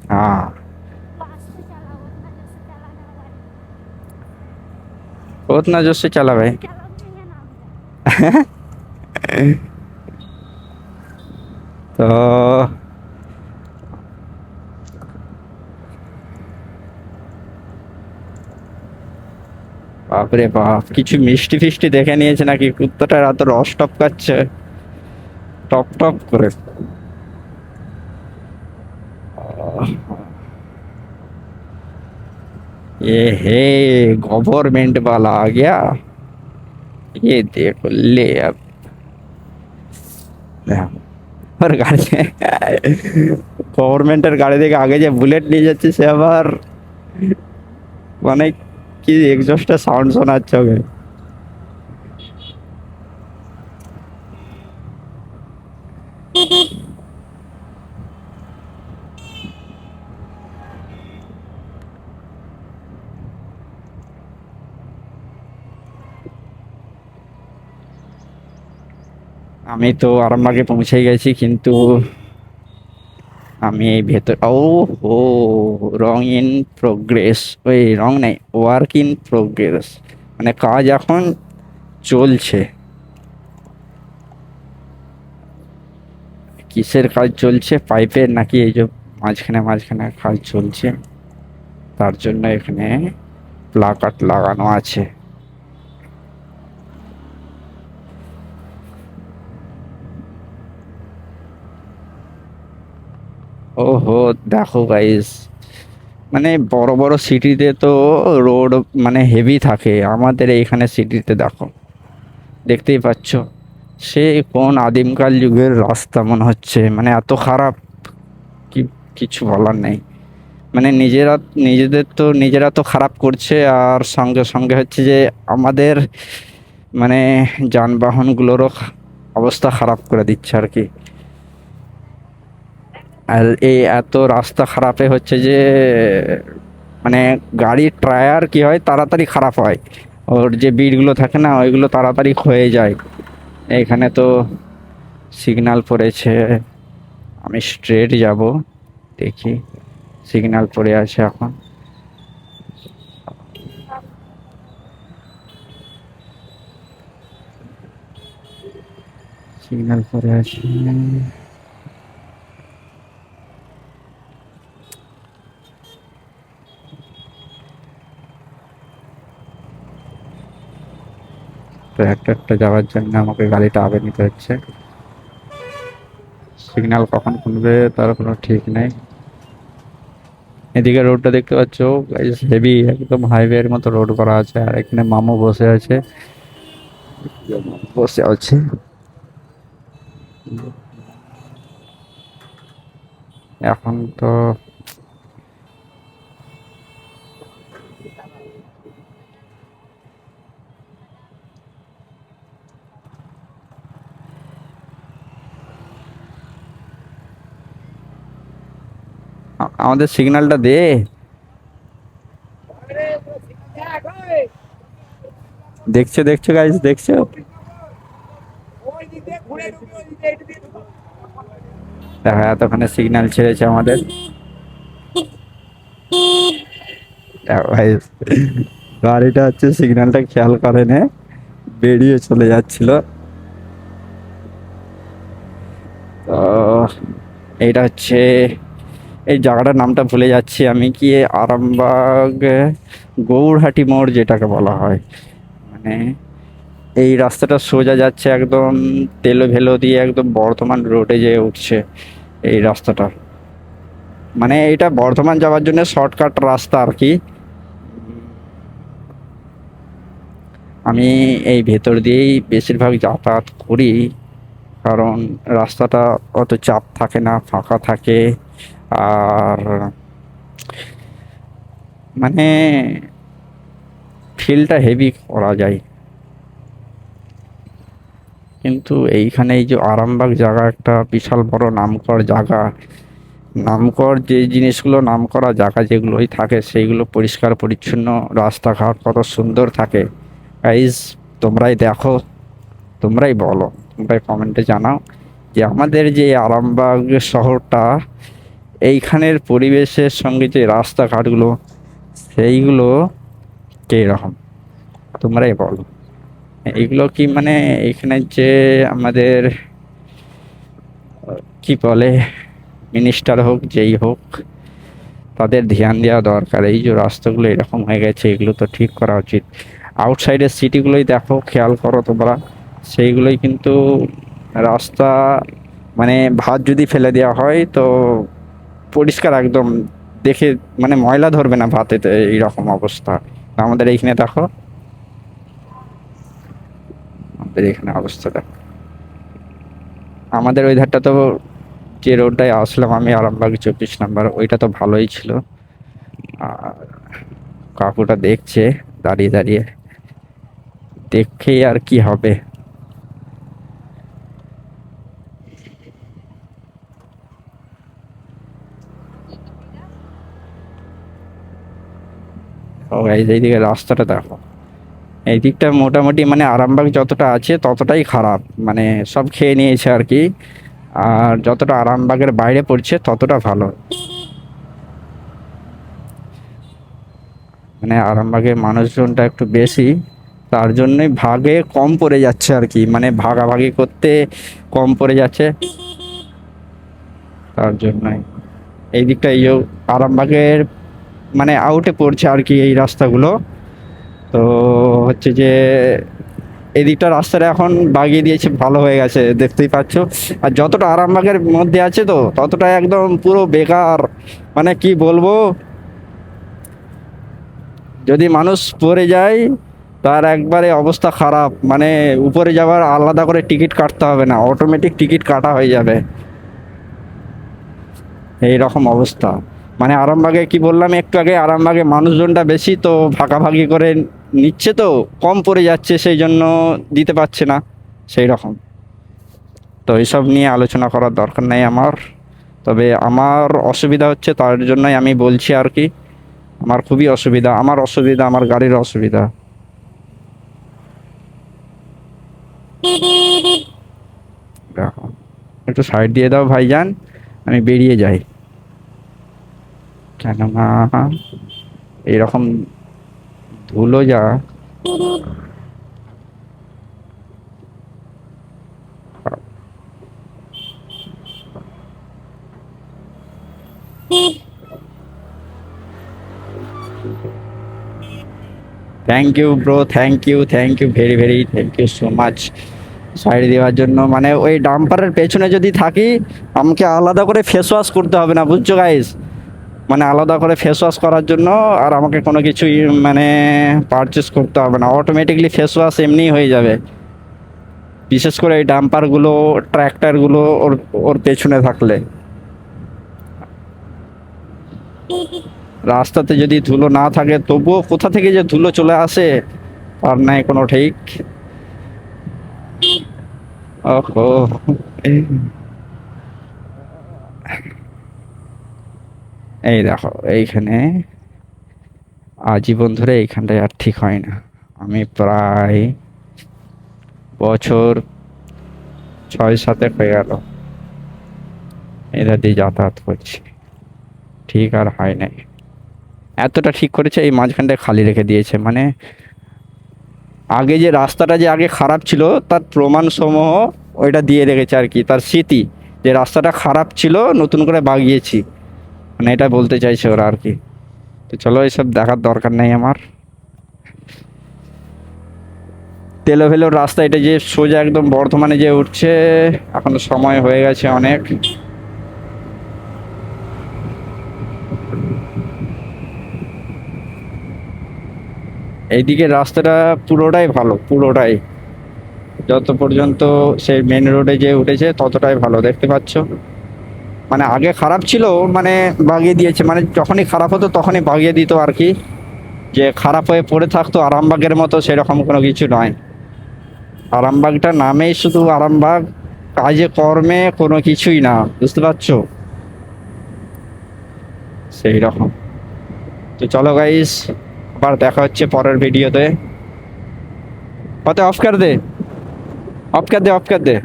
हाँ। फास्ट चला, उतना जैसे चलाने वाला उतना जोर से चला भाई। चलो मेरे नाम से। তো বাপরে বাপ, কিছু মিষ্টি ফিষ্টি দেখে নিয়েছে নাকি কুত্তাটার এত রস টপকাচ্ছে টপ টপ করে। ये है गवर्नमेंट वाला आ गया। ये देखो ले अब। আর গাড়ি গভর্নমেন্টের গাড়ি থেকে আগে যে বুলেট নিয়ে যাচ্ছে সে আবার মানে কি এক্সস্টটা সাউন্ড শোনাচ্ছে ওকে। আমি তো আরামবাগে পৌঁছে গেছি, কিন্তু আমি এই ভেতর ও ও রং ইন প্রোগ্রেস, ওই রং নাই, ওয়ার্ক ইন প্রোগ্রেস, মানে কাজ এখন চলছে। কিসের কাজ চলছে, পাইপের নাকি এই যে মাঝখানে মাঝখানে কাজ চলছে, তার জন্য এখানে প্লাকার্ড লাগানো আছে। ওহো, দেখো গাইস, মানে বড় বড় সিটিতে তো রোড মানে হেভি থাকে, আমাদের এইখানে সিটিতে দেখো, দেখতেই পাচ্ছ, সে কোন আদিমকাল যুগের রাস্তা মনে হচ্ছে, মানে এত খারাপ, কি কিছু বলার নেই। মানে নিজেরা নিজেদের তো নিজেরা তো খারাপ করছে, আর সঙ্গে সঙ্গে হচ্ছে যে আমাদের মানে যানবাহনগুলোরও অবস্থা খারাপ করে দিচ্ছে আর কি। আর এই এত রাস্তা খারাপে হচ্ছে যে মানে গাড়ির টায়ার কি হয় তাড়াতাড়ি খারাপ হয়, ওর যে বিটগুলো থাকে না ওইগুলো তাড়াতাড়ি ক্ষয়ে যায়। এখানে তো সিগন্যাল পড়েছে, আমি স্ট্রেট যাব, দেখি সিগন্যাল পড়ে আছে এখন। সিগন্যাল পড়ে আছে, তো একটা একটা যাওয়ার জন্য আমাকে গাড়িটা আগে নিতে হচ্ছে। সিগন্যাল কখন খুলবে তার কোনো ঠিক নেই। এদিকে রোডটা দেখতে পাচ্ছ গাইস, হেভি একদম হাইওয়ের মতো রোড করা আছে, আর এখানে মামু বসে আছে, বসে আছে। এখন তো আমাদের সিগন্যালটা দে। দেখছো দেখছো গাইস, দেখছো, দেখো এতক্ষণে সিগন্যাল ছেড়েছে আমাদের। দেখো গাইস, গাড়িটা হচ্ছে সিগন্যালটা খেয়াল করে নে, বেরিয়ে চলে যাচ্ছিল। তো এইটা হচ্ছে, এই জায়গাটার নামটা ভুলে যাচ্ছি আমি, কি আরামবাগ গৌরহাটি মোড় যেটাকে বলা হয়, মানে এই রাস্তাটা সোজা যাচ্ছে একদম তেলো ভেলো দিয়ে একদম বর্ধমান রোডে যেয়ে উঠছে এই রাস্তাটা, মানে এটা বর্ধমান যাওয়ার জন্য শর্টকাট রাস্তা আর কি। আমি এই ভেতর দিয়েই বেশিরভাগ যাতায়াত করি, কারণ রাস্তাটা অত চাপ থাকে না, ফাঁকা থাকে, আর মানে ফিলটা হেভি করা যায়। কিন্তু এইখানে এই যে আরামবাগ জায়গা একটা বিশাল বড় নামকর জায়গা, নামকর যে জিনিসগুলো নামকরা জায়গা যেগুলোই থাকে সেইগুলো পরিষ্কার পরিচ্ছন্ন, রাস্তাঘাট কত সুন্দর থাকে। গাইজ, তোমরাই দেখো, তোমরাই বলো, তোমরাই কমেন্টে জানাও যে আমাদের যে আরামবাগ শহরটা এইখানের পরিবেশের সঙ্গে যে রাস্তাঘাটগুলো সেইগুলো কীরকম তোমরাই বলো। এইগুলো কি মানে এখানে যে আমাদের কি বলে মিনিস্টার হোক যেই হোক তাদের ধ্যান দেওয়া দরকার। এই যে রাস্তাগুলো এরকম হয়ে গেছে এগুলো তো ঠিক করা উচিত। আউটসাইডের সিটিগুলোই দেখো, খেয়াল করো তোমরা, সেইগুলোই কিন্তু রাস্তা মানে ভাত যদি ফেলে দেওয়া হয় তো পরিষ্কার একদম দেখে মানে ময়লা ধরবে না ভাতেতে, এইরকম অবস্থা। আমাদের এইখানে দেখো, আমাদের এখানে অবস্থা দেখো। আমাদের ওই ধারটা তো যে রোডটায় আসলাম আমি আরামবাগ 24 নম্বর, ওইটা তো ভালোই ছিল। আর কাকুটা দেখছে দাঁড়িয়ে দাঁড়িয়ে, দেখেই আর কি হবে। ও এই যে এইদিকে রাস্তাটা দেখো, এই দিকটা মোটামুটি মানে আরামবাগ যতটা আছে ততটাই খারাপ, মানে সব খেয়ে নিয়েছে আর কি। আর যতটা আরামবাগের বাইরে পড়ছে ততটা ভালো। মানে আরামবাগের মানুষজনটা একটু বেশি, তার জন্যই ভাগে কম পড়ে যাচ্ছে আর কি, মানে ভাগাভাগি করতে কম পড়ে যাচ্ছে তার জন্যই। এই দিকটা এই যে আরামবাগের মানে আউটে পড়ছে আর কি এই রাস্তাগুলো। তো হচ্ছে যে এদিকটা রাস্তাটা এখন বাগিয়ে দিয়েছে, ভালো হয়ে গেছে দেখতেই পাচ্ছ। আর যতটা আরামবাগের মধ্যে আছে তো ততটা একদম পুরো বেকার, মানে কি বলবো, যদি মানুষ পড়ে যায় তার একবারে অবস্থা খারাপ, মানে উপরে যাওয়ার আলাদা করে টিকিট কাটতে হবে না, অটোমেটিক টিকিট কাটা হয়ে যাবে, এই রকম অবস্থা। মানে আরামবাগে কি বললাম একটু আগে, আরামবাগে মানুষজনটা বেশি তো ভাগাভাগি করে নিচ্ছে, তো কম পড়ে যাচ্ছে সেই জন্য দিতে পারছে না সেই রকম। তো এইসব নিয়ে আলোচনা করার দরকার নেই আমার, তবে আমার অসুবিধা হচ্ছে তার জন্যই আমি বলছি আর কি। আমার খুবই অসুবিধা, আমার অসুবিধা, আমার গাড়ির অসুবিধা। দেখো, একটু সাইড দিয়ে দাও ভাইজান, আমি বেরিয়ে যাই, কেননা এরকম ধুলো যা। Thank you bro, thank you very very thank you so much side দেওয়ার জন্য। মানে ওই ডাম্পারের পেছনে যদি থাকি আমাকে আলাদা করে ফেস ওয়াশ করতে হবে না, বুঝছো গাইস, মানে আলাদা করে ফেস ওয়াশ করার জন্য আর আমাকে কোনো কিছুই মানে পারচেস করতে হবে না, অটোমেটিকলি ফেস ওয়াশ এমনিই হয়ে যাবে। বিশেষ করে এই ডাম্পারগুলো, ট্র্যাক্টরগুলো ওর ওর পেছনে থাকলে। রাস্তাতে যদি ধুলো না থাকে তবুও কোথা থেকে যে ধুলো চলে আসে আর নাই কোনো ঠিক। ওহো, এই দেখো এইখানে আজীবন ধরে এইখানটায় আর ঠিক হয় না। আমি প্রায় বছর 6-7 হয়ে গেল এটা দিয়ে যাতায়াত করছি, ঠিক আর হয় নাই। এতটা ঠিক করেছে এই মাঝখানটায় খালি রেখে দিয়েছে, মানে আগে যে রাস্তাটা যে আগে খারাপ ছিল তার প্রমাণ সমূহ ওইটা দিয়ে রেখেছে আর কি, তার স্মৃতি যে রাস্তাটা খারাপ ছিল নতুন করে বাগিয়েছি, মানে এটা বলতে চাইছে ওরা আর কি। তো চলো এইসব দেখার দরকার নেই আমার। তেলো ভেলোর রাস্তা এটা যে সোজা একদম বর্ধমানে যে উঠছে, এখনো সময় হয়ে গেছে অনেক। এইদিকে রাস্তাটা পুরোটাই ভালো, পুরোটাই যত পর্যন্ত সেই মেন রোডে যে উঠেছে ততটাই ভালো, দেখতে পাচ্ছ। মানে আগে খারাপ ছিল, মানে বাগিয়ে দিয়েছে, মানে যখনই খারাপ হতো তখনই বাগিয়ে দিত আর কি, যে খারাপ হয়ে পড়ে থাকতো আরামবাগের মতো সেরকম কোনো কিছু নয়। আরামবাগটা নামেই শুধু আরামবাগ, কাজে কর্মে কোনো কিছুই না, বুঝতে পারছো সেই রকম। তো চলো গাইস, আবার দেখা হচ্ছে পরের ভিডিওতে। অফ কর দে, অফ কর দে, অফ কর দে।